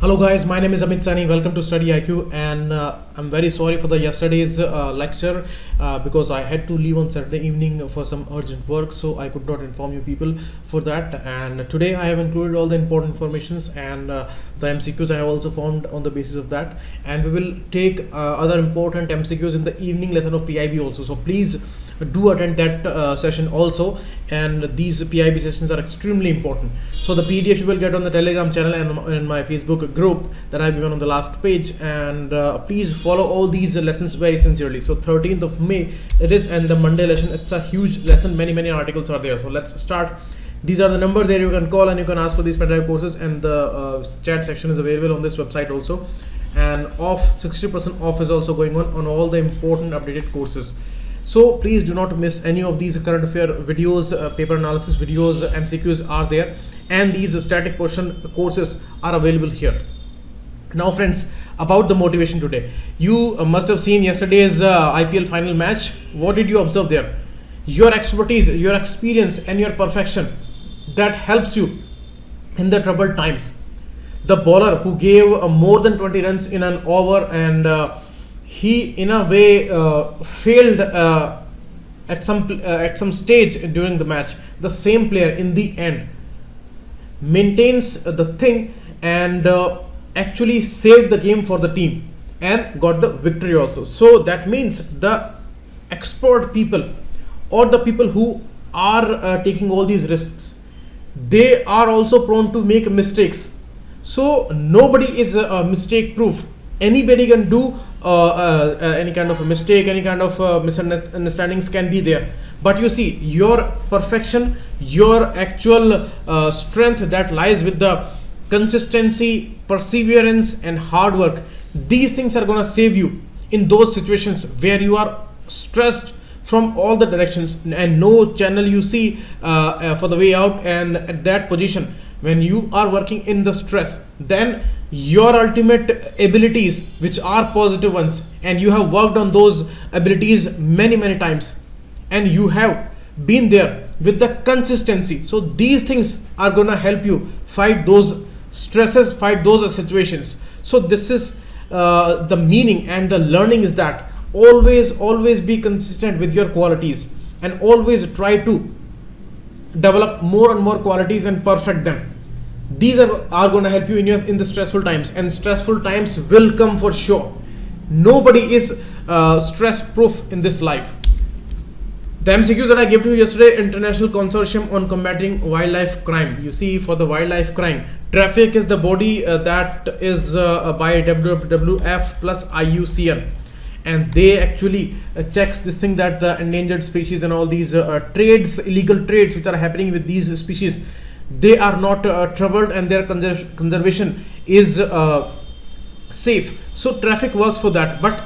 Hello guys, my name is Amit Sani. Welcome to StudyIQ, and I'm very sorry for the yesterday's lecture because I had to leave on Saturday evening for some urgent work, so I could not inform you people for that. And today I have included all the important informations and the MCQs I have also found on the basis of that, and we will take other important MCQs in the evening lesson of PIB also. So please do attend that session also, and these PIB sessions are extremely important. So the PDF you will get on the Telegram channel and in my Facebook group that I've given on the last page, and please follow all these lessons very sincerely. So 13th of May it is, and the Monday lesson, it's a huge lesson, many articles are there. So let's start. These are the numbers there you can call and you can ask for these pendrive courses, and the chat section is available on this website also, and 60% off is also going on all the important updated courses. So please do not miss any of these current affair videos, paper analysis videos, MCQs are there, and these static portion courses are available here. Now friends, about the motivation today, you must have seen yesterday's IPL final match. What did you observe there? Your expertise, your experience and your perfection that helps you in the troubled times. The bowler who gave more than 20 runs in an over, and he in a way failed at some stage during the match. The same player in the end maintains the thing and actually saved the game for the team and got the victory also. So that means the expert people or the people who are taking all these risks, they are also prone to make mistakes. So nobody is mistake proof. Anybody can do any kind of a mistake, any kind of misunderstandings can be there. But you see, your perfection, your actual strength that lies with the consistency, perseverance and hard work, these things are going to save you in those situations where you are stressed from all the directions and no channel you see for the way out. And at that position, when you are working in the stress, then your ultimate abilities, which are positive ones, and you have worked on those abilities many times, and you have been there with the consistency. So these things are gonna help you fight those stresses, fight those situations. So this is the meaning and the learning is that always be consistent with your qualities and always try to develop more and more qualities and perfect them. These are going to help you in the stressful times, and stressful times will come for sure. Nobody is stress proof in this life. The MCQs that I gave to you yesterday: International Consortium on Combating Wildlife Crime. You see, for the wildlife crime, traffic is the body that is by WWF plus IUCN, and they actually checks this thing that the endangered species and all these trades, illegal trades which are happening with these species, they are not troubled and their conservation is safe. So traffic works for that. But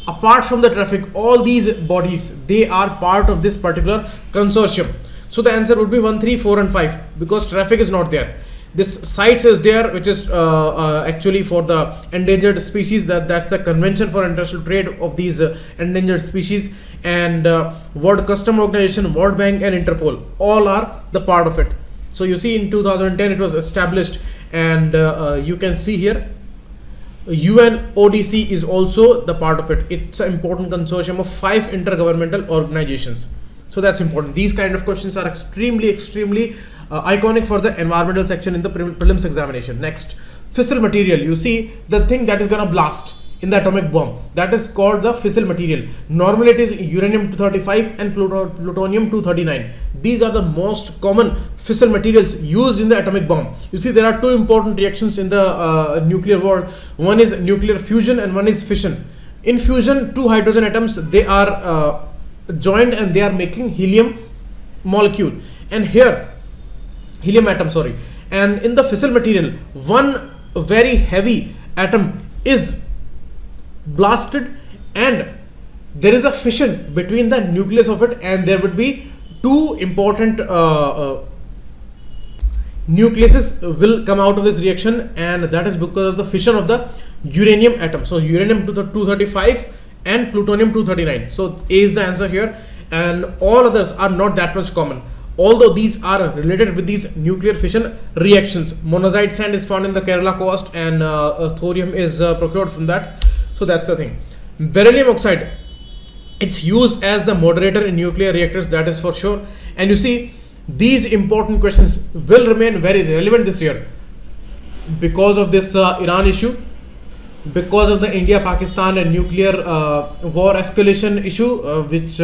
apart from the traffic, all these bodies, they are part of this particular consortium. So the answer would be 1, 3, 4 and 5, because traffic is not there. This CITES is there, which is actually for the endangered species. That's the Convention for International Trade of these endangered species, and World Customs Organization, World Bank and Interpol, all are the part of it. So you see, in 2010 it was established, and you can see here UNODC is also the part of it. It's an important consortium of 5 intergovernmental organizations. So that's important. These kind of questions are extremely iconic for the environmental section in the prelims examination. Next, fissile material. You see, the thing that is gonna blast in the atomic bomb, that is called the fissile material. Normally it is uranium-235 and plutonium-239. These are the most common fissile materials used in the atomic bomb. You see, there are two important reactions in the nuclear world. One is nuclear fusion and one is fission. In fusion, 2 hydrogen atoms, they are joined and they are making helium molecule, and here helium atom, sorry. And in the fissile material, one very heavy atom is blasted and there is a fission between the nucleus of it, and there would be 2 important nucleuses will come out of this reaction, and that is because of the fission of the uranium atom. So uranium-235 and plutonium-239. So A is the answer here, and all others are not that much common. although these are related with these nuclear fission reactions. Monazite sand is found in the Kerala coast, and thorium is procured from that. So that's the thing. Beryllium oxide, it's used as the moderator in nuclear reactors, that is for sure. And you see, these important questions will remain very relevant this year because of this Iran issue, because of the India-Pakistan and nuclear war escalation issue, which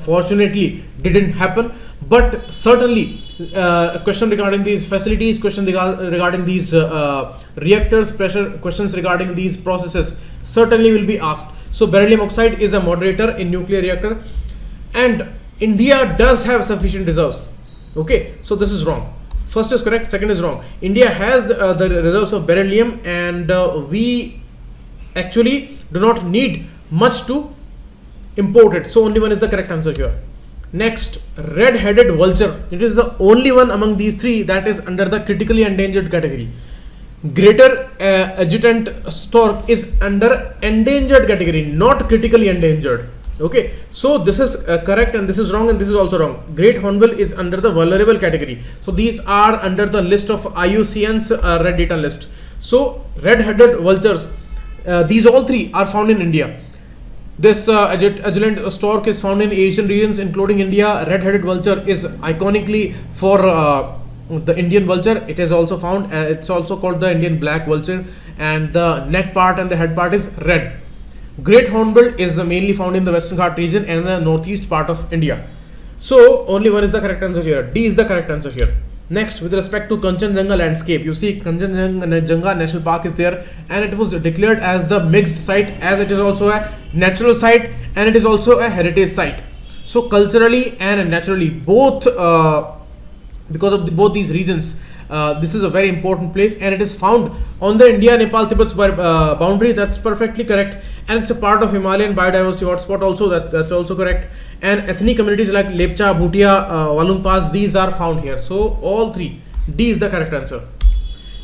fortunately didn't happen. But certainly, a question regarding these facilities, question regarding these reactors, questions regarding these processes certainly will be asked. So beryllium oxide is a moderator in nuclear reactor, and India does have sufficient reserves. Okay, so this is wrong. First is correct, second is wrong. India has the reserves of beryllium, and we actually do not need much to import it. So only one is the correct answer here. Next, red-headed vulture. It is the only one among these three that is under the critically endangered category. Greater adjutant stork is under endangered category, not critically endangered. Okay, so this is correct, and this is wrong, and this is also wrong. Great hornbill is under the vulnerable category. So these are under the list of IUCN's red data list. So red-headed vultures, these all three are found in India. This adjutant stork is found in Asian regions, including India. Red-headed vulture is iconically for the Indian vulture. It is also found. It's also called the Indian black vulture, and the neck part and the head part is red. Great hornbill is mainly found in the Western Ghat region and the northeast part of India. So only one is the correct answer here. D is the correct answer here. Next, with respect to Kanchenjunga landscape, you see Kanchenjunga National Park is there, and it was declared as the mixed site, as it is also a natural site and it is also a heritage site. So culturally and naturally, both because of both these reasons, this is a very important place, and it is found on the India-Nepal-Tibet boundary. That's perfectly correct, and it's a part of Himalayan biodiversity hotspot also. That's also correct. And ethnic communities like Lepcha, Bhutia, Walunpas, these are found here. So all three. D is the correct answer.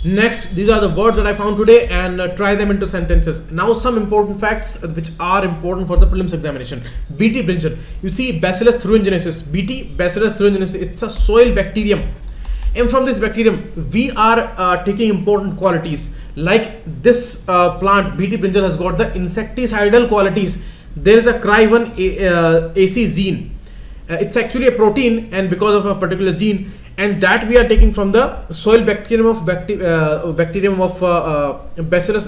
Next, these are the words that I found today, and try them into sentences. Now some important facts which are important for the prelims examination. Bt brinjal. You see Bacillus thuringiensis. Bt, Bacillus thuringiensis. It's a soil bacterium. And from this bacterium, we are taking important qualities. Like this plant, Bt brinjal, has got the insecticidal qualities. There is a Cry1 AC gene. It's actually a protein, and because of a particular gene, and that we are taking from the soil bacterium of Bacillus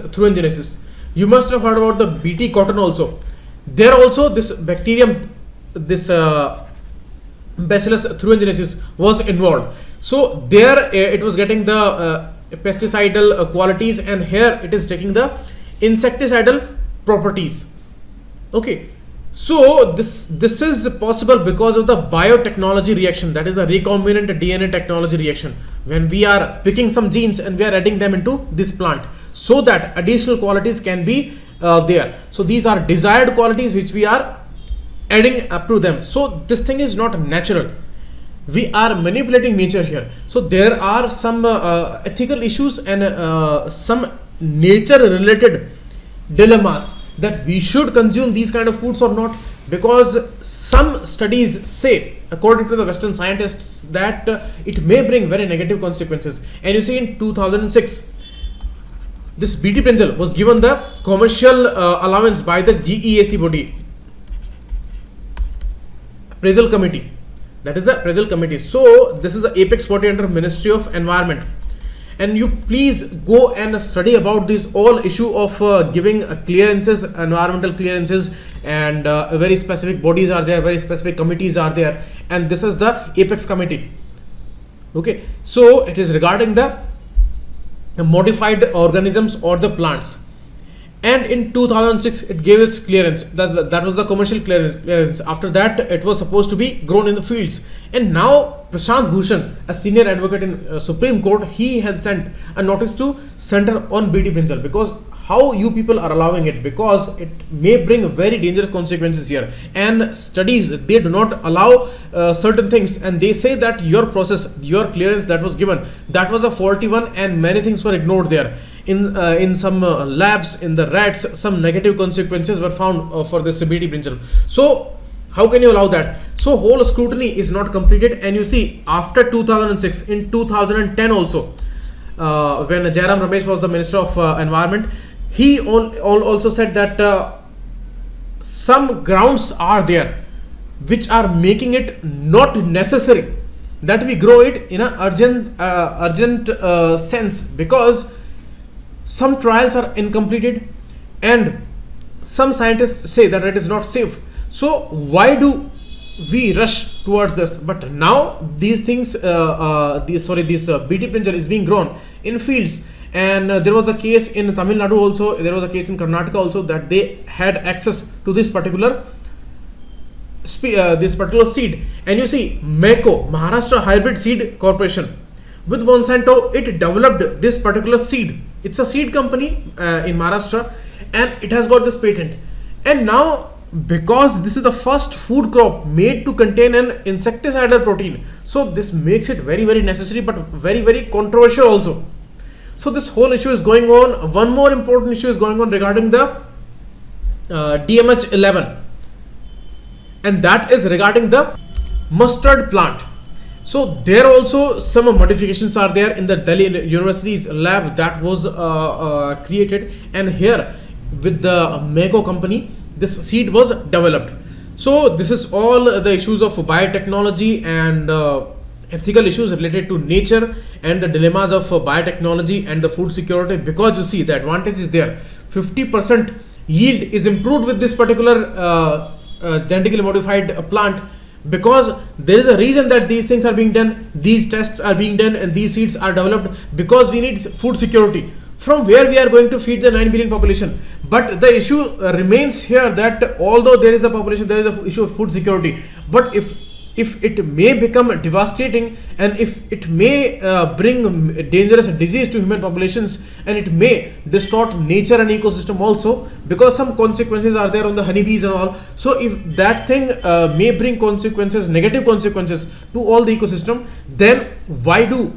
thuringiensis. You must have heard about the Bt cotton also. There also this bacterium, this Bacillus thuringiensis was involved. So there it was getting the pesticidal qualities, and here it is taking the insecticidal properties. Okay, so this is possible because of the biotechnology reaction, that is the recombinant DNA technology reaction, when we are picking some genes and we are adding them into this plant so that additional qualities can be there. So these are desired qualities which we are adding up to them. So this thing is not natural. We are manipulating nature here. So there are some ethical issues and some nature related dilemmas, that we should consume these kind of foods or not, because some studies say, according to the Western scientists, that it may bring very negative consequences. And you see, in 2006, this Bt brinjal was given the commercial allowance by the GEAC body, appraisal committee. That is the appraisal committee. So this is the apex body under Ministry of Environment. And you please go and study about this all issue of giving clearances, environmental clearances, and very specific bodies are there, very specific committees are there, and this is the apex committee. Okay, so it is regarding the modified organisms or the plants, and in 2006 it gave its clearance. That was the commercial clearance. After that, it was supposed to be grown in the fields. And now Prashant Bhushan, a senior advocate in Supreme Court, he has sent a notice to Center on Bt brinjal, because how you people are allowing it, because it may bring very dangerous consequences here. And studies, they do not allow certain things, and they say that your process, your clearance that was given, that was a faulty one, and many things were ignored there. In some labs, in the rats, some negative consequences were found for this Bt brinjal. So how can you allow that? So whole scrutiny is not completed, and you see after 2006, in 2010 also, when Jairam Ramesh was the Minister of Environment, he also said that some grounds are there which are making it not necessary that we grow it in an urgent sense, because some trials are incompleted and some scientists say that it is not safe. So why do we rush towards this? But now these things, this BT brinjal is being grown in fields, and there was a case in Tamil Nadu also, there was a case in Karnataka also, that they had access to this particular seed. And you see MECO, Maharashtra Hybrid Seed Corporation, with Monsanto, it developed this particular seed. It's a seed company in Maharashtra, and it has got this patent. And now, because this is the first food crop made to contain an insecticidal protein, so this makes it very, very necessary, but very, very controversial also. So this whole issue is going on. One more important issue is going on regarding the DMH11, and that is regarding the mustard plant. So there also some modifications are there in the Delhi University's lab that was created, and here with the MECO company this seed was developed. So this is all the issues of biotechnology and ethical issues related to nature and the dilemmas of biotechnology and the food security, because you see the advantage is there. 50% yield is improved with this particular genetically modified plant, because there is a reason that these things are being done, these tests are being done, and these seeds are developed because we need food security, from where we are going to feed the 9 billion population. But the issue remains here that although there is a population, there is an issue of food security, but if it may become devastating, and if it may bring dangerous disease to human populations, and it may distort nature and ecosystem also, because some consequences are there on the honeybees and all. So if that thing may bring consequences, negative consequences to all the ecosystem, then why do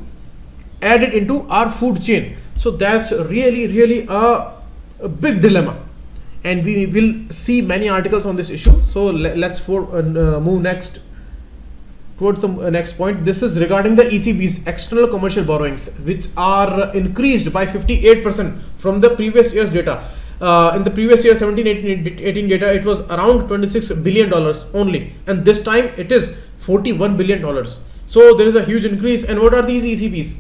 add it into our food chain? So that's really a big dilemma, and we will see many articles on this issue. So let's move next towards the next point. This is regarding the ECB's external commercial borrowings, which are increased by 58% from the previous year's data. In the previous year 17-18 data, it was around $26 billion only, and this time it is $41 billion. So there is a huge increase. And what are these ECBs?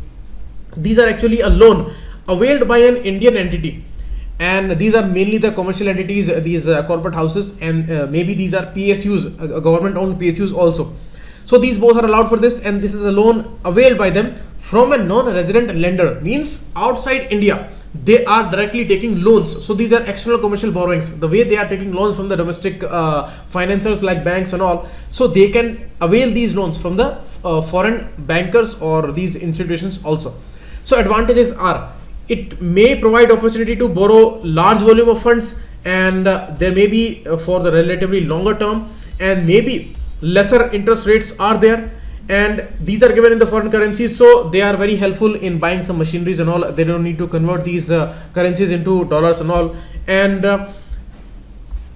These are actually a loan availed by an Indian entity, and these are mainly the commercial entities, these corporate houses, and maybe these are PSUs, government owned PSUs also. So these both are allowed for this, and this is a loan availed by them from a non-resident lender, means outside India they are directly taking loans. So these are external commercial borrowings, the way they are taking loans from the domestic financiers like banks and all. So they can avail these loans from the foreign bankers or these institutions also. So advantages are, it may provide opportunity to borrow large volume of funds, and there may be for the relatively longer term, and maybe lesser interest rates are there, and these are given in the foreign currencies, so they are very helpful in buying some machineries and all. They don't need to convert these currencies into dollars and all, and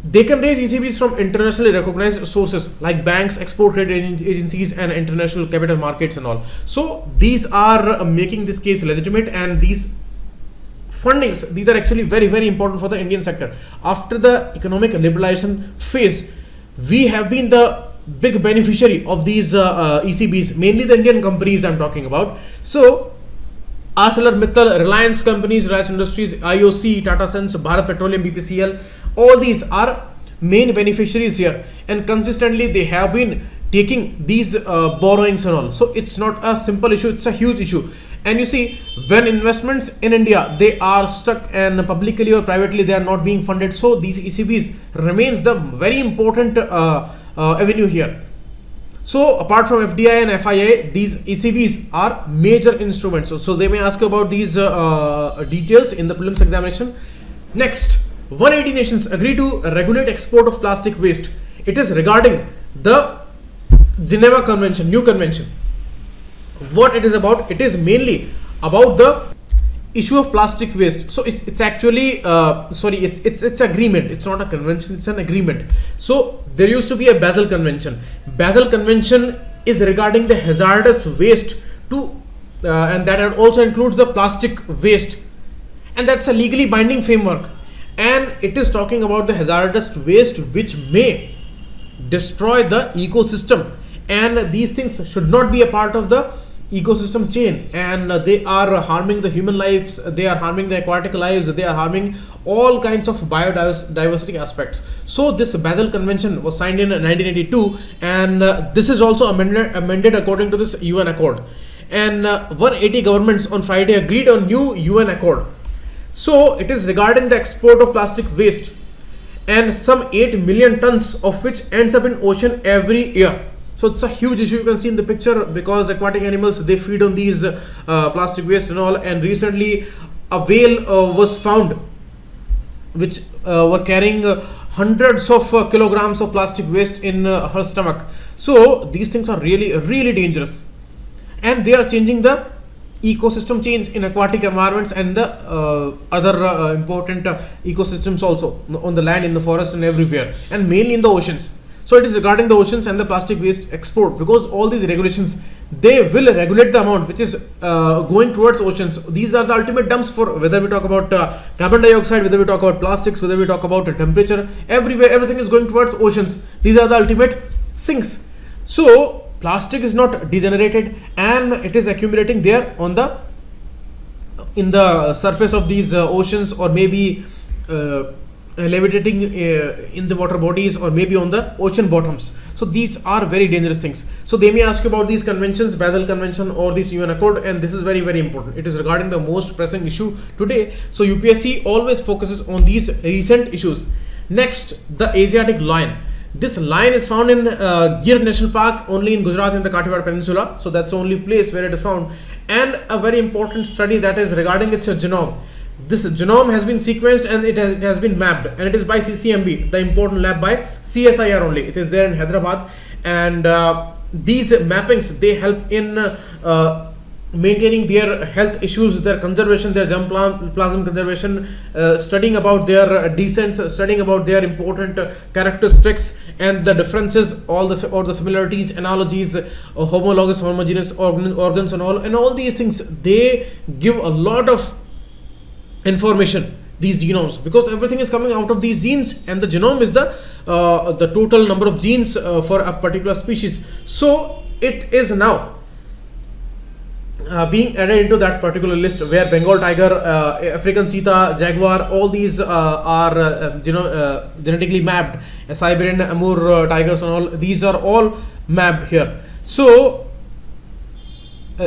they can raise ECBs from internationally recognized sources like banks, export trade agencies, and international capital markets and all. So these are making this case legitimate, and these fundings, these are actually very important for the Indian sector. After the economic liberalization phase, we have been the big beneficiary of these ECBs, mainly the Indian companies I'm talking about. So ArcelorMittal, Reliance companies, Reliance Industries, IOC, Tata Sons, Bharat Petroleum, BPCL, all these are main beneficiaries here, and consistently they have been taking these borrowings and all. So it's not a simple issue, it's a huge issue. And you see, when investments in India, they are stuck, and publicly or privately they are not being funded, so these ECBs remains the very important avenue here. So apart from FDI and FII, these ECBs are major instruments. So they may ask you about these details in the prelims examination. Next, 180 nations agree to regulate export of plastic waste. It is regarding the Geneva Convention, new convention. What it is about? It is mainly about the issue of plastic waste. So it's actually it's agreement. It's not a convention, it's an agreement. So there used to be a Basel Convention. Basel Convention is regarding the hazardous waste to and that also includes the plastic waste, and that's a legally binding framework, and it is talking about the hazardous waste which may destroy the ecosystem, and these things should not be a part of the ecosystem chain, and they are harming the human lives, they are harming the aquatic lives, they are harming all kinds of biodiversity aspects. So this Basel Convention was signed in 1982, and this is also amended according to this UN Accord, and 180 governments on Friday agreed on new UN Accord. So it is regarding the export of plastic waste, and some 8 million tons of which ends up in ocean every year. So it's a huge issue. You can see in the picture, because aquatic animals, they feed on these plastic waste and all. And recently a whale was found which were carrying hundreds of kilograms of plastic waste in her stomach. So these things are really dangerous, and they are changing the ecosystem change in aquatic environments and the other important ecosystems also on the land, in the forest, and everywhere, and mainly in the oceans. So it is regarding the oceans and the plastic waste export, because all these regulations, they will regulate the amount which is going towards oceans. These are the ultimate dumps for whether we talk about carbon dioxide, whether we talk about plastics, whether we talk about temperature, everywhere, everything is going towards oceans. These are the ultimate sinks. So plastic is not degenerated, and it is accumulating there on the in the surface of these oceans, or maybe levitating in the water bodies, or maybe on the ocean bottoms. So these are very dangerous things. So they may ask you about these conventions, Basel Convention or this UN Accord, and this is very important. It is regarding the most pressing issue today. So UPSC always focuses on these recent issues. Next, the Asiatic lion. This lion is found in Gir National Park, only in Gujarat, in the Kathiawar Peninsula. So that's the only place where it is found. And a very important study that is regarding its genome. This genome has been sequenced, and it has been mapped, and it is by CCMB, the important lab by CSIR only. It is there in Hyderabad, and these mappings, they help in maintaining their health issues, their conservation, their germplasm conservation, studying about their descents, studying about their important characteristics and the differences, all the similarities, analogies, homologous, homogeneous organs, and all these things. They give a lot of information, these genomes, because everything is coming out of these genes, and the genome is the total number of genes for a particular species. So it is now being added into that particular list, where Bengal tiger, African cheetah, jaguar, all these are genetically mapped. Siberian Amur tigers and all, these are all mapped here. So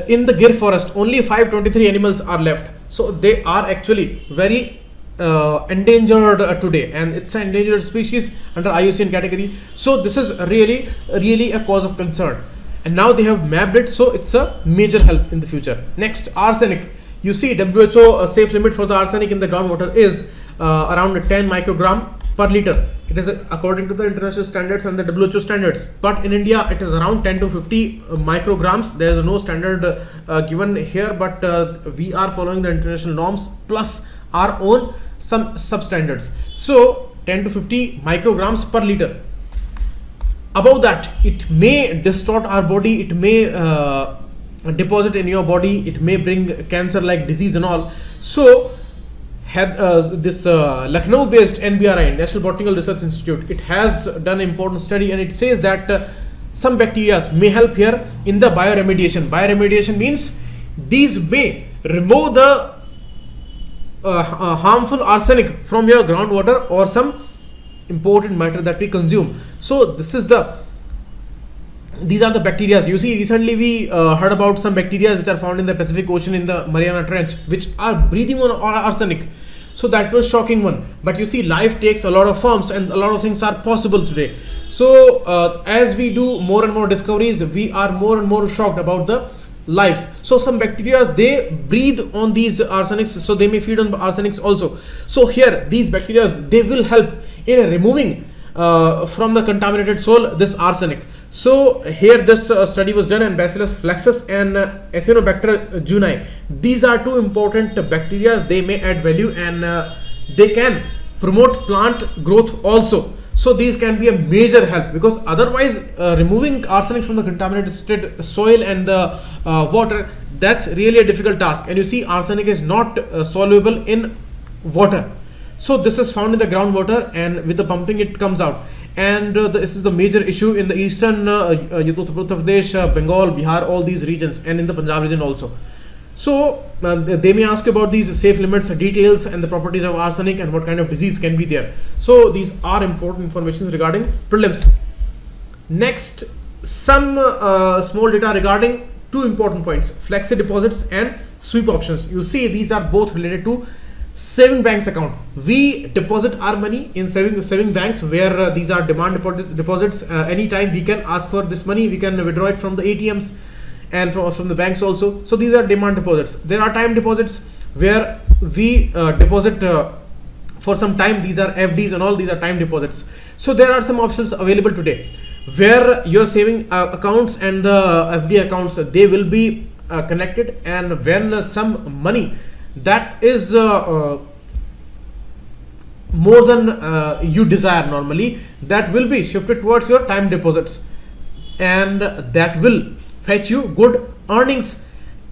in the Gir forest, only 523 animals are left. So they are actually very endangered today, and it's an endangered species under IUCN category. So this is really a cause of concern, and now they have mapped it, so it's a major help in the future. Next, arsenic. You see, WHO safe limit for the arsenic in the groundwater is around 10 microgram per liter. It is according to the international standards and the WHO standards, but in India it is around 10 to 50 micrograms. There is no standard given here, but we are following the international norms plus our own some substandards. So 10 to 50 micrograms per liter. Above that, it may distort our body, it may deposit in your body, it may bring cancer like disease and all. So this Lucknow-based NBRI, National Botanical Research Institute, it has done an important study, and it says that some bacteria may help here in the bioremediation. Bioremediation means these may remove the harmful arsenic from your groundwater or some important matter that we consume. So these are the bacteria. You see, recently we heard about some bacteria which are found in the Pacific Ocean, in the Mariana Trench, which are breathing on arsenic. So that was shocking one. But you see, life takes a lot of forms, and a lot of things are possible today. So as we do more and more discoveries, we are more and more shocked about the lives. So some bacteria, they breathe on these arsenics, so they may feed on arsenics also. So here, these bacteria, they will help in removing from the contaminated soil this arsenic. So here this study was done, and Bacillus flexus and Acinetobacter juni. These are two important bacteria. They may add value, and they can promote plant growth also. So these can be a major help, because otherwise removing arsenic from the contaminated soil and the water, that's really a difficult task. And you see, arsenic is not soluble in water. So this is found in the groundwater, and with the pumping it comes out. And this is the major issue in the eastern Uttar Pradesh, Bengal, Bihar, all these regions, and in the Punjab region also. So they may ask you about these safe limits, details, and the properties of arsenic, and what kind of disease can be there. So these are important information regarding prelims. Next, some small data regarding two important points: flexi deposits and sweep options. You see, these are both related to saving banks account. We deposit our money in saving banks, where these are demand deposits. Anytime we can ask for this money, we can withdraw it from the ATMs and from the banks also. So these are demand deposits. There are time deposits, where we deposit for some time. These are FDs and all. These are time deposits. So there are some options available today, where your saving accounts and the FD accounts, they will be connected, and when some money that is more than you desire normally, that will be shifted towards your time deposits, and that will fetch you good earnings.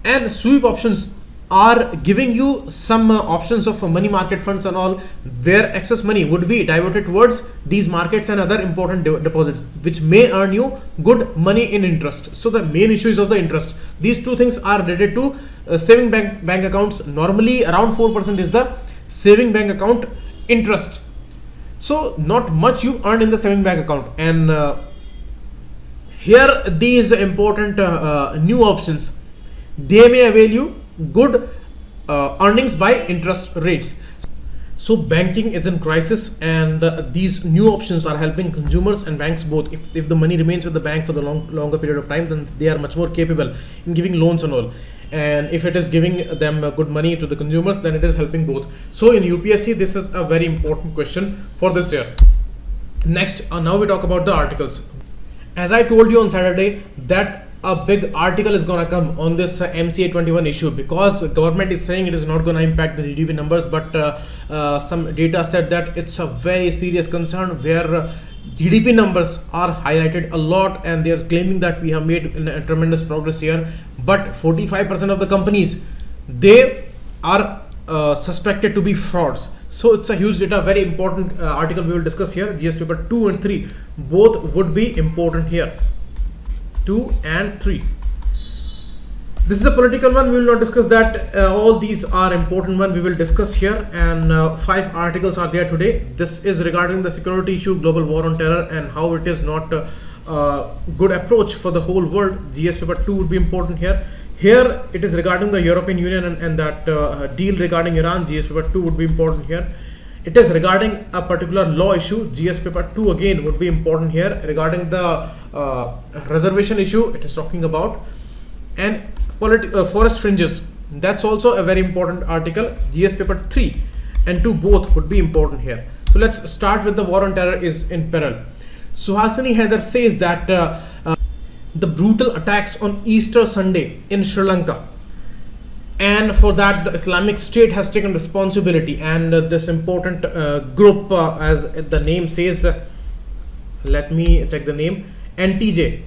And sweep options are giving you some options of money market funds and all, where excess money would be diverted towards these markets and other important deposits, which may earn you good money in interest. So the main issue is of the interest. These two things are related to saving bank accounts. Normally around 4% is the saving bank account interest. So not much you earn in the saving bank account. And here these important new options, they may avail you good earnings by interest rates. So banking is in crisis, and these new options are helping consumers and banks both. If the money remains with the bank for the longer period of time, then they are much more capable in giving loans and all. And if it is giving them good money to the consumers, then it is helping both. So in UPSC, this is a very important question for this year. Next, now we talk about the articles. As I told you on Saturday, that a big article is gonna come on this MCA 21 issue, because the government is saying it is not gonna impact the GDP numbers, but some data said that it's a very serious concern, where GDP numbers are highlighted a lot, and they are claiming that we have made a tremendous progress here. But 45% of the companies, they are suspected to be frauds. So it's a huge data, very important article we will discuss here. GS paper 2 and 3 both would be important here. 2 and 3. This is a political one. We will not discuss that. All these are important one we will discuss here, and 5 articles are there today. This is regarding the security issue, global war on terror, and how it is not a good approach for the whole world. GS paper 2 would be important here. Here it is regarding the European Union and that deal regarding Iran. GS paper 2 would be important here. It is regarding a particular law issue. GS paper 2 again would be important here, regarding the reservation issue it is talking about. And forest fringes, that's also a very important article. GS paper 3 and 2 both would be important here. So let's start with the war on terror is in peril. Suhasini Haider says that the brutal attacks on Easter Sunday in Sri Lanka, and for that the Islamic State has taken responsibility, and this important group, as the name says, let me check the name, NTJ,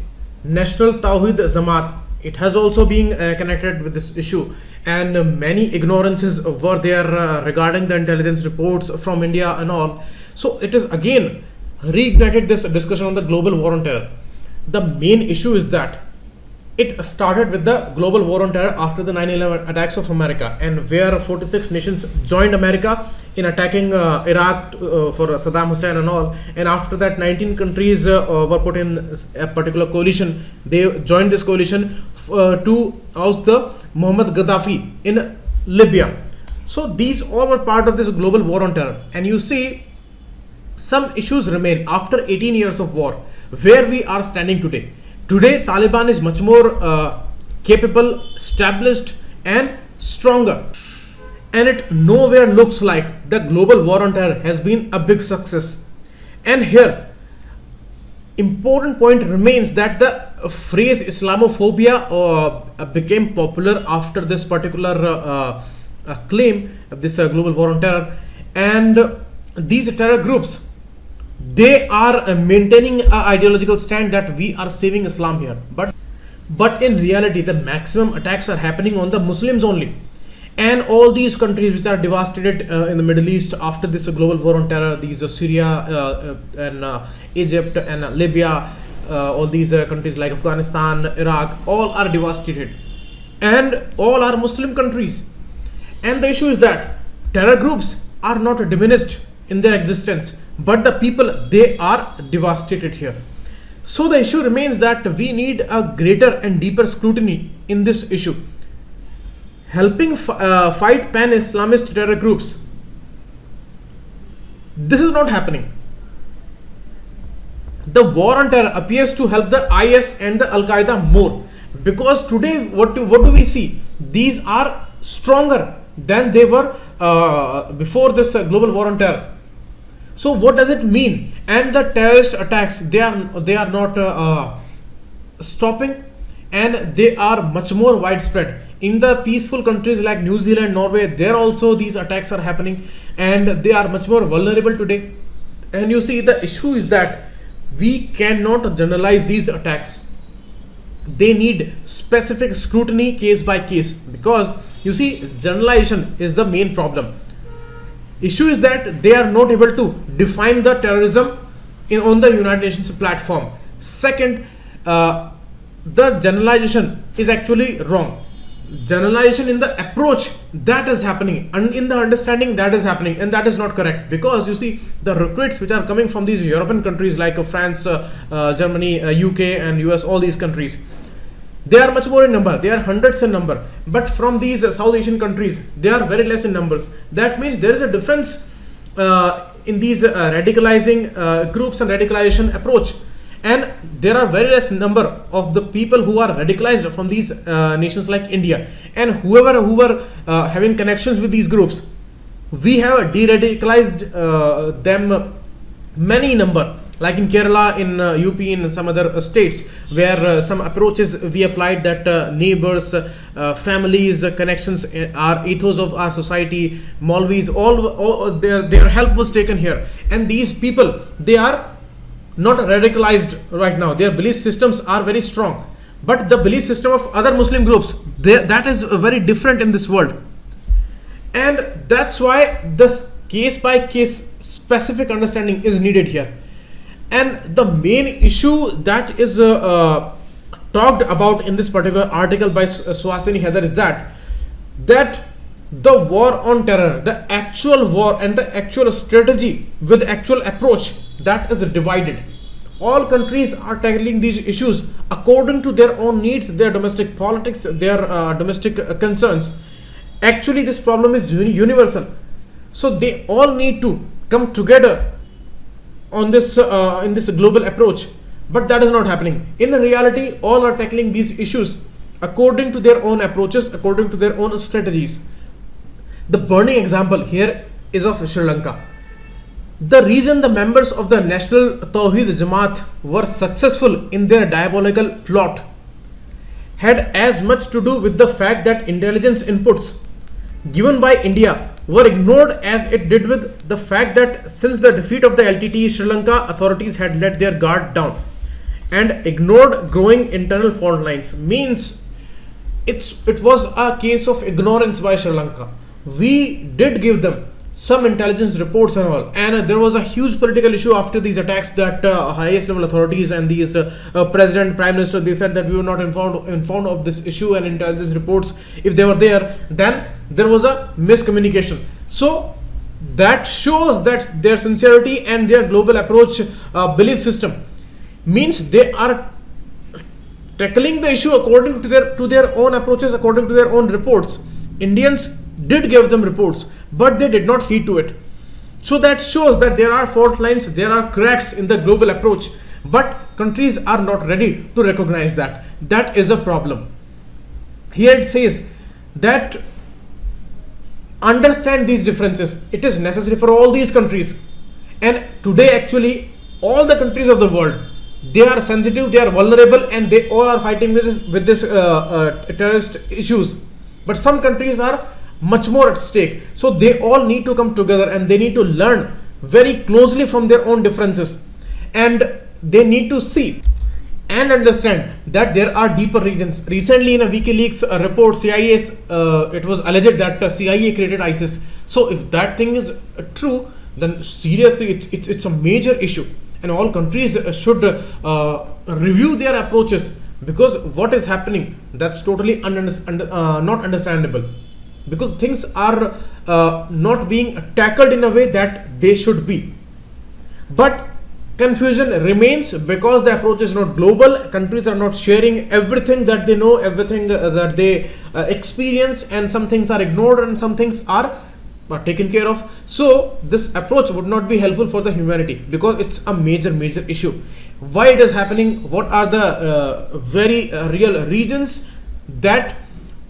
National Tawhid Jamaat, it has also been connected with this issue, and many ignorances were there regarding the intelligence reports from India and all. So it is again reignited this discussion on the global war on terror. The main issue is that it started with the global war on terror after the 9/11 attacks of America, and where 46 nations joined America in attacking Iraq for Saddam Hussein and all. And after that, 19 countries were put in a particular coalition. They joined this coalition to oust the Muhammad Gaddafi in Libya. So these all were part of this global war on terror. And you see, some issues remain after 18 years of war. Where we are standing today. Today, Taliban is much more capable, established, and stronger. And it nowhere looks like the global war on terror has been a big success. And here, important point remains that the phrase Islamophobia became popular after this particular claim of this global war on terror, and these terror groups, they are maintaining an ideological stand that we are saving Islam here, but in reality the maximum attacks are happening on the Muslims only. And all these countries which are devastated in the Middle East after this global war on terror, these Syria and Egypt and Libya, all these countries like Afghanistan, Iraq, all are devastated, and all are Muslim countries. And the issue is that terror groups are not diminished in their existence, but the people, they are devastated here. So the issue remains that we need a greater and deeper scrutiny in this issue. Helping fight pan-Islamist terror groups, this is not happening. The war on terror appears to help the IS and the Al-Qaeda more, because today what do we see? These are stronger than they were before this global war on terror. So what does it mean? And the terrorist attacks, they are not stopping, and they are much more widespread. In the peaceful countries like New Zealand, Norway, there also these attacks are happening, and they are much more vulnerable today. And you see, the issue is that we cannot generalize these attacks. They need specific scrutiny case by case, because you see, generalization is the main problem. Issue is that they are not able to define the terrorism on the United Nations platform. Second, the generalization is actually wrong. Generalization in the approach, that is happening, and in the understanding, that is happening, and that is not correct, because you see, the recruits which are coming from these European countries like France, Germany, UK and US, all these countries, they are much more in number, they are hundreds in number, but from these South Asian countries, they are very less in numbers. That means there is a difference in these radicalizing groups and radicalization approach, and there are very less number of the people who are radicalized from these nations like India, and who were having connections with these groups, we have de-radicalized them many number, like in Kerala, in UP, in some other states, where some approaches we applied, that neighbors, families, connections are ethos of our society, Maulvis, all their help was taken here, and these people, they are not radicalized right now. Their belief systems are very strong, but the belief system of other Muslim groups, that is very different in this world, and that's why this case by case specific understanding is needed here. And the main issue that is talked about in this particular article by Suhasini Heather is that the war on terror, the actual war and the actual strategy with actual approach, that is divided. All countries are tackling these issues according to their own needs, their domestic politics, their domestic concerns. Actually, this problem is universal, so they all need to come together on this in this global approach, but that is not happening. In reality, all are tackling these issues according to their own approaches, according to their own strategies. The burning example here is of Sri Lanka. The reason the members of the National Tawheed Jamaat were successful in their diabolical plot had as much to do with the fact that intelligence inputs given by India were ignored as it did with the fact that since the defeat of the LTTE, Sri Lanka authorities had let their guard down and ignored growing internal fault lines. Means it was a case of ignorance by Sri Lanka. We did give them some intelligence reports and all, and there was a huge political issue after these attacks, that highest level authorities and these president, prime minister, they said that we were not informed of this issue and intelligence reports. If they were there, then there was a miscommunication. So that shows that their sincerity and their global approach belief system means they are tackling the issue according to their own approaches, according to their own reports. Indians did give them reports, but they did not heed to it. So that shows that there are fault lines, there are cracks in the global approach, but countries are not ready to recognize that. That is a problem. Here it says that understand these differences. It is necessary for all these countries, and today actually all the countries of the world, they are sensitive, they are vulnerable, and they all are fighting with this terrorist issues. But some countries are much more at stake. So they all need to come together and they need to learn very closely from their own differences, and they need to see and understand that there are deeper regions. Recently, in a WikiLeaks report, CIA's it was alleged that CIA created ISIS. So if that thing is true, then seriously it's a major issue, and all countries should review their approaches, because what is happening, that's totally not understandable, because things are not being tackled in a way that they should be. But confusion remains because the approach is not global. Countries are not sharing everything that they know, everything that they experience, and some things are ignored and some things are taken care of. So this approach would not be helpful for the humanity, because it's a major issue. Why it is happening? What are the very real regions that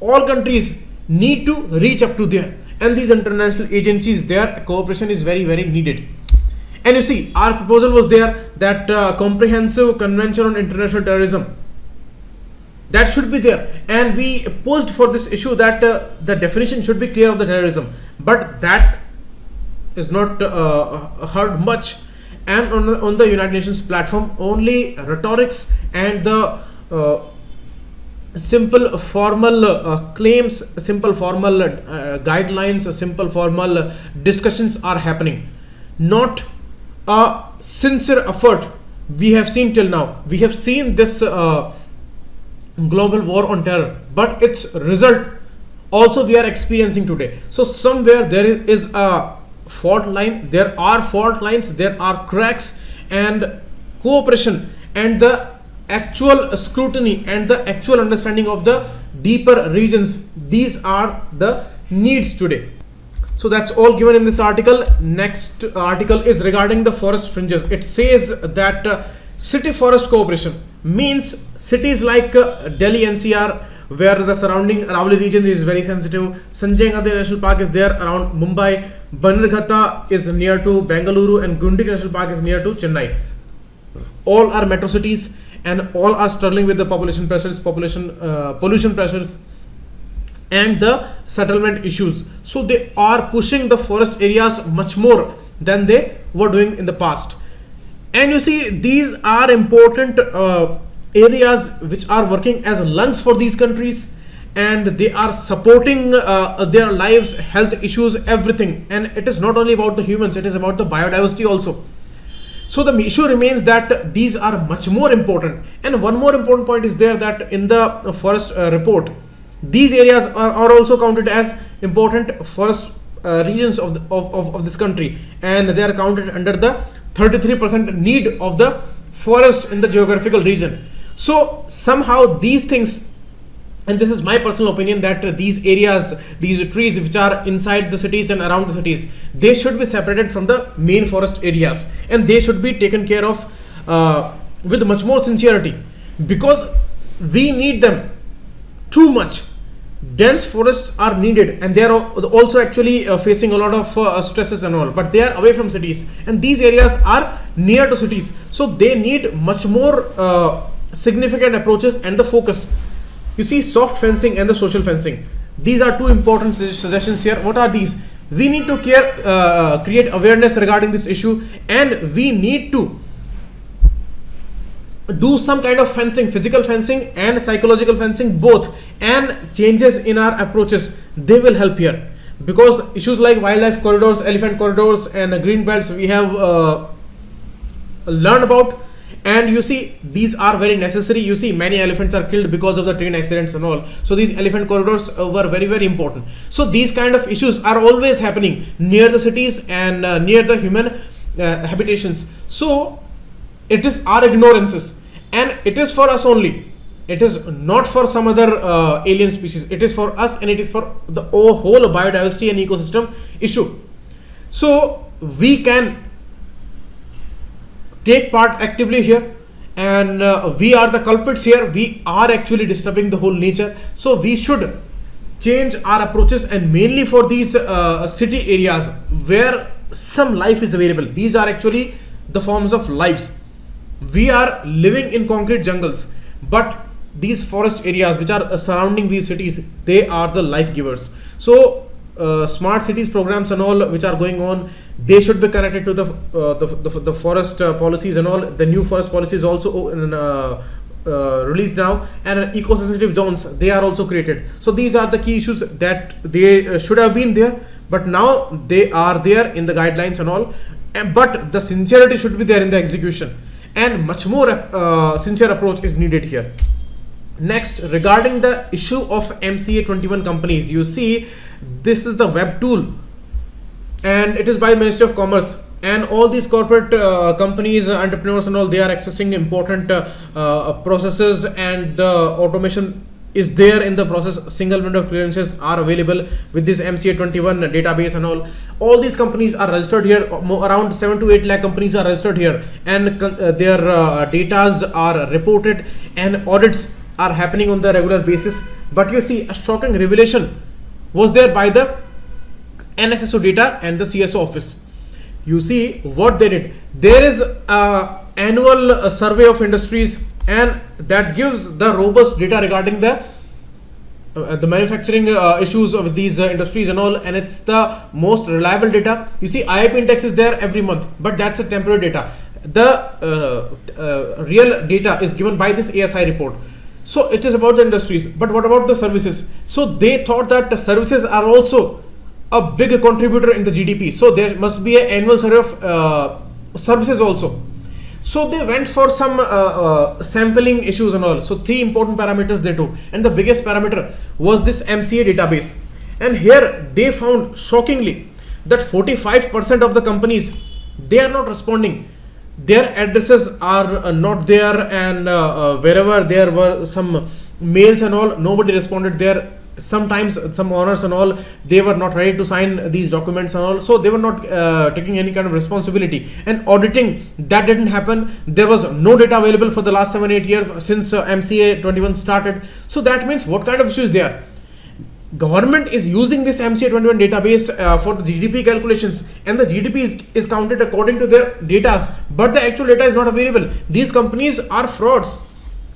all countries need to reach up to there, and these international agencies, their cooperation is very needed. And you see, our proposal was there that comprehensive convention on international terrorism, that should be there, and we posed for this issue that the definition should be clear of the terrorism, but that is not heard much. And on the United Nations platform, only rhetorics and the simple formal claims, simple formal guidelines, simple formal discussions are happening, not a sincere effort we have seen till now. We have seen this global war on terror, but its result also we are experiencing today. So somewhere there is a fault line, there are fault lines, there are cracks, and cooperation and the actual scrutiny and the actual understanding of the deeper regions, these are the needs today. So that's all given in this article. Next article is regarding the forest fringes. It says that city forest cooperation means cities like Delhi NCR, where the surrounding Aravalli region is very sensitive. Sanjay Gandhi National Park is there around Mumbai. Bannerghatta is near to Bengaluru, and Gundi National Park is near to Chennai. All are metro cities, and all are struggling with the population pressures, pollution pressures, and the settlement issues. So they are pushing the forest areas much more than they were doing in the past. And you see, these are important areas which are working as lungs for these countries, and they are supporting their lives, health issues, everything. And it is not only about the humans, it is about the biodiversity also. So the issue remains that these are much more important. And one more important point is there, that in the forest report, these areas are also counted as important forest regions of this country, and they are counted under the 33% need of the forest in the geographical region. So somehow these things, and this is my personal opinion, that these areas, these trees which are inside the cities and around the cities, they should be separated from the main forest areas, and they should be taken care of with much more sincerity, because we need them too much. Dense forests are needed, and they are also actually facing a lot of stresses and all, but they are away from cities, and these areas are near to cities, so they need much more significant approaches and the focus. You see, soft fencing and the social fencing, these are two important suggestions here. What are these? We need to create awareness regarding this issue, and we need to do some kind of fencing, physical fencing and psychological fencing both, and changes in our approaches, they will help here, because issues like wildlife corridors, elephant corridors, and green belts we have learned about, and you see, these are very necessary. You see, many elephants are killed because of the train accidents and all, so these elephant corridors were very important. So these kind of issues are always happening near the cities and near the human habitations. So it is our ignorances, and it is for us only. It is not for some other alien species. It is for us, and it is for the whole biodiversity and ecosystem issue. So we can take part actively here, and we are the culprits here. We are actually disturbing the whole nature. So we should change our approaches, and mainly for these city areas where some life is available. These are actually the forms of lives. We are living in concrete jungles, but these forest areas which are surrounding these cities, they are the life givers. So smart cities programs and all which are going on, they should be connected to the forest policies and all. The new forest policies also released now, and eco-sensitive zones, they are also created. So these are the key issues that they should have been there, but now they are there in the guidelines and all. But the sincerity should be there in the execution, and much more sincere approach is needed here. Next, regarding the issue of MCA 21 companies, you see this is the web tool, and it is by Ministry of Commerce, and all these corporate companies, entrepreneurs and all, they are accessing important processes, and the automation is there in the process. Single window clearances are available with this MCA 21 database and all. All these companies are registered here. Around 7 to 8 lakh companies are registered here, and their datas are reported, and audits are happening on the regular basis. But you see, a shocking revelation was there by the NSSO data and the CSO office. You see what they did. There is a annual survey of industries, and that gives the robust data regarding the manufacturing issues of these industries and all, and it's the most reliable data. You see, IIP index is there every month, but that's a temporary data. The real data is given by this ASI report. So it is about the industries, but what about the services? So they thought that the services are also a big contributor in the GDP. So there must be an annual survey of services also. So they went for some sampling issues and all. So 3 important parameters they took, and the biggest parameter was this MCA database. And here they found shockingly that 45% of the companies, they are not responding. Their addresses are not there, and wherever there were some mails and all, nobody responded there. Sometimes some owners and all, they were not ready to sign these documents and all, so they were not taking any kind of responsibility. And auditing, that didn't happen. There was no data available for the last 7-8 years since MCA 21 started. So that means what kind of issue is there? Government is using this MCA 21 database for the GDP calculations, and the GDP is counted according to their data, but the actual data is not available. These companies are frauds.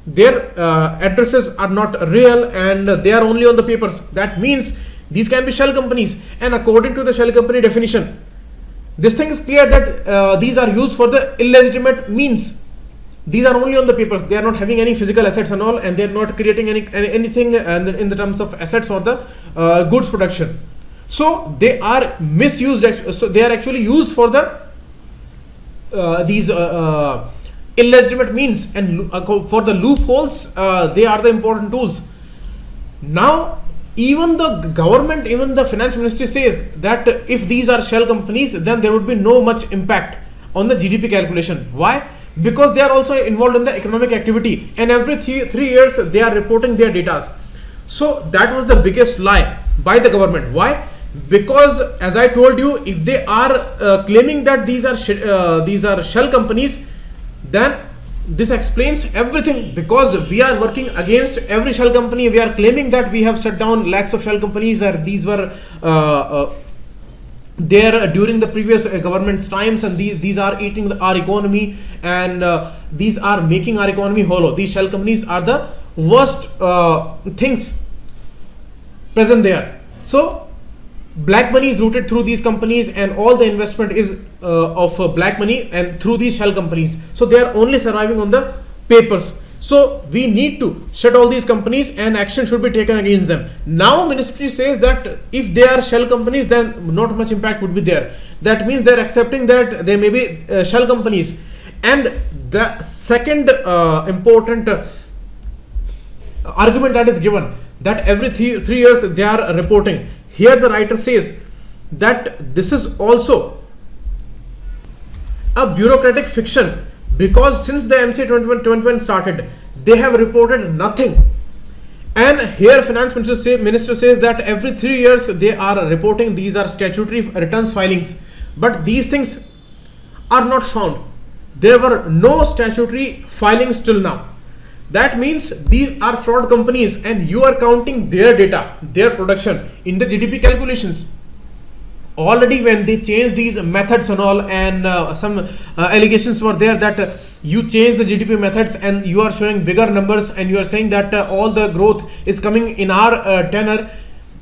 Their addresses are not real, and they are only on the papers. That means these can be shell companies, and according to the shell company definition, this thing is clear that these are used for the illegitimate means. These are only on the papers. They are not having any physical assets and all, and they are not creating anything in the terms of assets or the goods production. So they are misused. So they are actually used for the these illegitimate means, and for the loopholes, they are the important tools. Now, even the government, even the finance ministry says that if these are shell companies, then there would be no much impact on the GDP calculation. Why? Because they are also involved in the economic activity, and every 3 years they are reporting their data. So that was the biggest lie by the government. Why? Because, as I told you, if they are claiming that these are shell companies, then this explains everything, because we are working against every shell company. We are claiming that we have shut down lakhs of shell companies, or these were there during the previous government's times, and these are eating our economy, and these are making our economy hollow. These shell companies are the worst things present there. So black money is routed through these companies, and all the investment is of black money and through these shell companies. So they are only surviving on the papers. So we need to shut all these companies, and action should be taken against them. Now ministry says that if they are shell companies, then not much impact would be there. That means they are accepting that there may be shell companies. And the second important argument that is given, that every 3 years they are reporting. Here the writer says that this is also a bureaucratic fiction, because since the MCA 2021 started, they have reported nothing. And here finance minister says that every 3 years they are reporting. These are statutory returns filings, but these things are not found. There were no statutory filings till now. That means these are fraud companies, and you are counting their data, their production in the GDP calculations. already when they changed these methods and all, and some allegations were there that you change the GDP methods and you are showing bigger numbers, and you are saying that all the growth is coming in our tenor,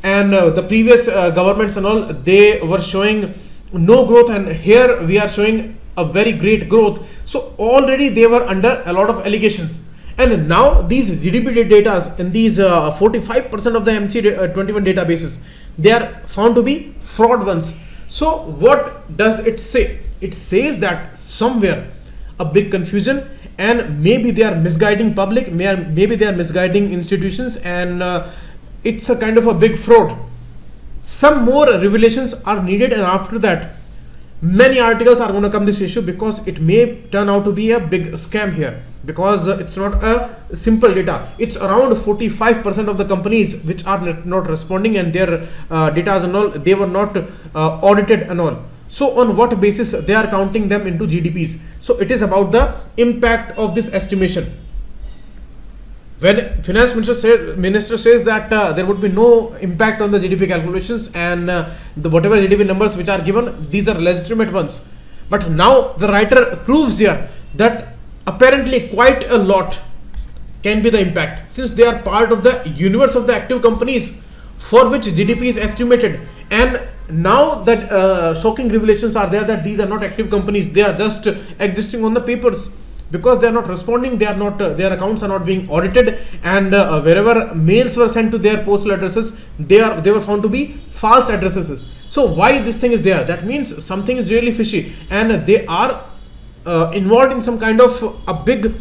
and the previous governments and all, they were showing no growth, and here we are showing a very great growth. So already they were under a lot of allegations, and now these GDP data in these 45% of the MC21 databases, they are found to be fraud ones. So what does it say? It says that somewhere a big confusion, and maybe they are misguiding public, maybe they are misguiding institutions, and it's a kind of a big fraud. Some more revelations are needed, and after that many articles are going to come this issue, because it may turn out to be a big scam here, because it's not a simple data. It's around 45% of the companies which are not responding, and their data and all, they were not audited and all. So on what basis they are counting them into GDPs? So it is about the impact of this estimation. When finance minister says that there would be no impact on the GDP calculations, and whatever GDP numbers which are given, these are legitimate ones. But now the writer proves here that apparently quite a lot can be the impact, since they are part of the universe of the active companies for which GDP is estimated. And now that shocking revelations are there that these are not active companies, they are just existing on the papers, because they are not responding, they are not their accounts are not being audited, and wherever mails were sent to their postal addresses, they were found to be false addresses. So why this thing is there? That means something is really fishy, and they are involved in some kind of a big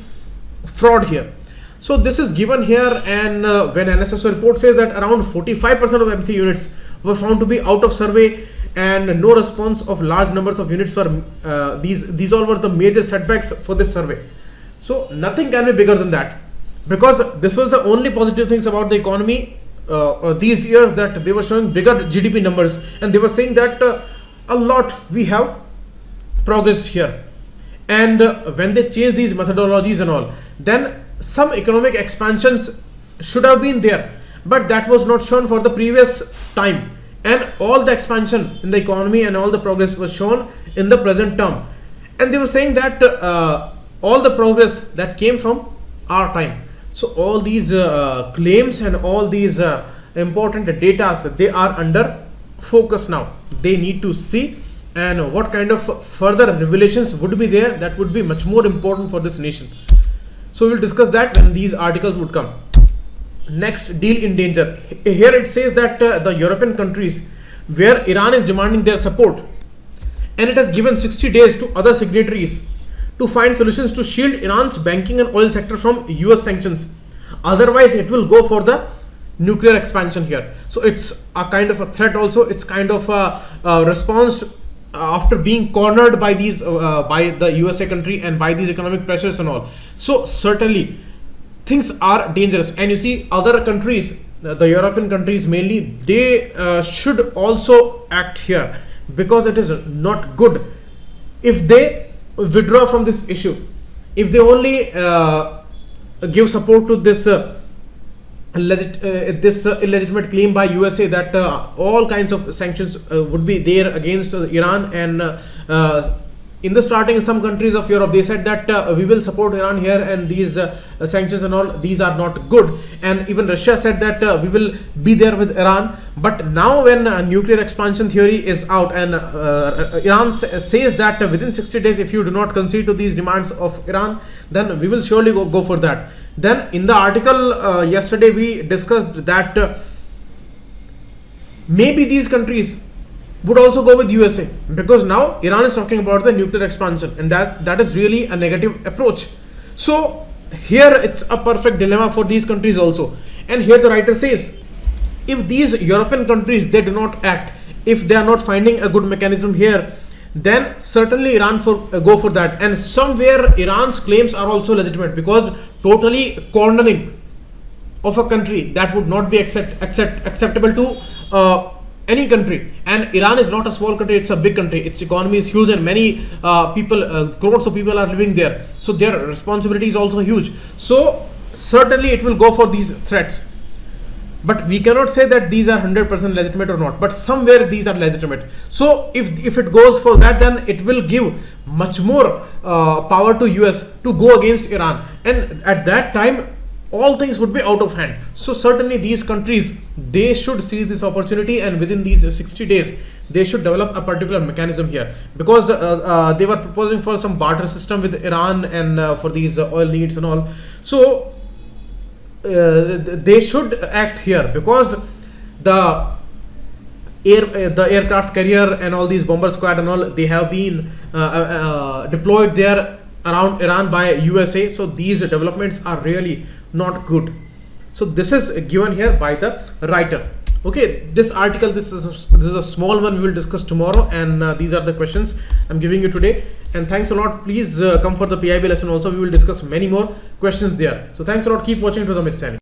fraud here. So this is given here, and when NSSO report says that around 45% of MC units were found to be out of survey, and no response of large numbers of units were these all were the major setbacks for this survey. So nothing can be bigger than that, because this was the only positive things about the economy these years, that they were showing bigger GDP numbers, and they were saying that a lot we have progressed here. And when they change these methodologies and all, then some economic expansions should have been there, but that was not shown for the previous time, and all the expansion in the economy and all the progress was shown in the present term. And they were saying that all the progress that came from our time. So all these claims and all these important data, they are under focus now. They need to see, and what kind of further revelations would be there, that would be much more important for this nation. So we will discuss that when these articles would come. Next, deal in danger. Here it says that the European countries where Iran is demanding their support, and it has given 60 days to other signatories to find solutions to shield Iran's banking and oil sector from US sanctions. Otherwise, it will go for the nuclear expansion here. So it's a kind of a threat also. It's kind of a response after being cornered by these by the USA country and by these economic pressures and all. So certainly things are dangerous, and you see other countries, the European countries mainly, they should also act here, because it is not good if they withdraw from this issue. If they only give support to this illegitimate claim by USA that all kinds of sanctions would be there against Iran, and in the starting in some countries of Europe they said that we will support Iran here, and these sanctions and all, these are not good, and even Russia said that we will be there with Iran. But now when nuclear expansion theory is out, and Iran says that within 60 days if you do not concede to these demands of Iran, then we will surely go for that. Then in the article yesterday we discussed that maybe these countries would also go with USA, because now Iran is talking about the nuclear expansion, and that is really a negative approach. So here it's a perfect dilemma for these countries also. And here the writer says, if these European countries, they do not act, if they are not finding a good mechanism here, then certainly Iran go for that. And somewhere Iran's claims are also legitimate, because totally cornering of a country, that would not be acceptable to any country. And Iran is not a small country, it's a big country. Its economy is huge, and many people, crores of people are living there. So their responsibility is also huge. So certainly it will go for these threats. but we cannot say that these are 100% legitimate or not, but somewhere these are legitimate. So if it goes for that, then it will give much more power to US to go against Iran, and at that time all things would be out of hand. So certainly these countries, they should seize this opportunity, and within these 60 days they should develop a particular mechanism here, because they were proposing for some barter system with Iran and for these oil needs and all. So they should act here, because the aircraft carrier and all these bomber squad and all, they have been deployed there around Iran by USA. So these developments are really not good. So this is given here by the writer. Okay, this article, this is a small one, we will discuss tomorrow, and these are the questions I'm giving you today. And thanks a lot. Please come for the PIB lesson also. We will discuss many more questions there. So thanks a lot. Keep watching. It was Amit Sani.